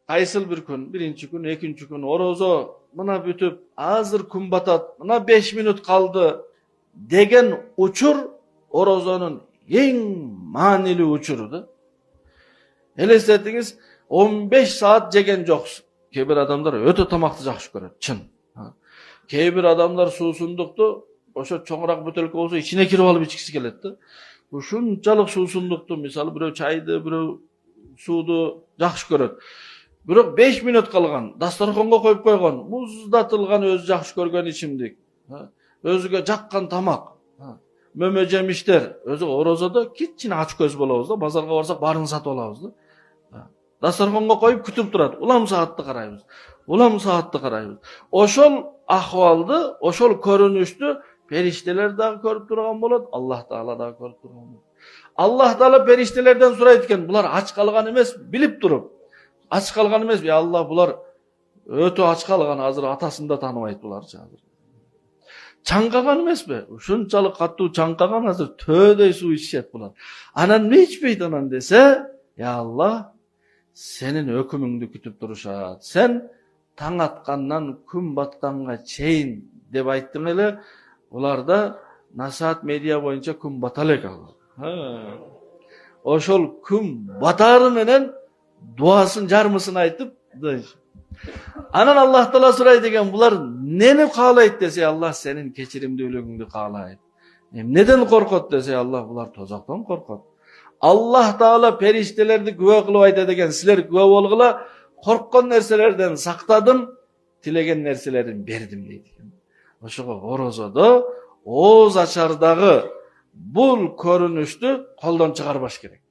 кайсыл бир күн, биринчи күн, экинчи күн орозо мына бүтүп, азыр күн батат, мына 5 минут калды деген учур орозонун эң маанилүү учуру да. Элестетиңиз, 15 saat жеген жоксуз. Кээ бир адамдар өтө тамакты жакшы көрөт, чын. Кээ бир адамдар суусундукту ошо чоңураак бөтөлкө болсо ичине кирип алып ичкиси келет да. Ушунчалык суусундукту, мисалы бирөө чайды, бирөө сууду жакшы көрөт. Бирок 5 минут калган, дасторконго коюп койгон, муздатылган өзү жакшы көргөн ичимдик, өзүгө жаккан тамак, мөмө жемиштер, өзү орозодо кичине ач көз болобуз да, базарга барсак баарын сатып алабыз да. Дасторконго коюп күтүп турат. Улам саатты карайбыз. Улам саатты карайбыз. Ошол ахвалды, ошол көрүнүштү периштелер дагы көрүп турган болот, Аллах Таала дагы көрүп турган болот. Аллах Таала периштелерден сурайт экен, булар ач калган эмес, билип туруп. Ач калган эмес, я Аллах, булар өтө ач калган, азыр атасын да тааныбайт буларчы азыр. Чаңкаган эмеспи? Ушунчалык катуу чаңкаган, азыр төөдөй суу ичет булар. Анан эмне ичпейт анан десе, я Аллах, сенин өкүмүңдү күтүп турушат. Сен таң аткандан күн батканга чейин деп айттың эле, буларда Насаат медиа боюнча күн бата элек ал. Ошол күн батары менен дуасын жармысын айтып, анан Аллах Таала сурайт экен, булар нени каалайт десе, Аллах сенин кечиримдүүлүгүңдү каалайт. Эмнеден коркот десе, Аллах булар тозоктон коркот. Аллах Таала периштелерди күбө кылып айтат экен, силер күбө болгула, корккон нерселерден сактадым, тилеген нерселерин бердим дейт экен. Ошого орозодо ооз ачардагы бул көрүнүштү колдон чыгарбаш керек.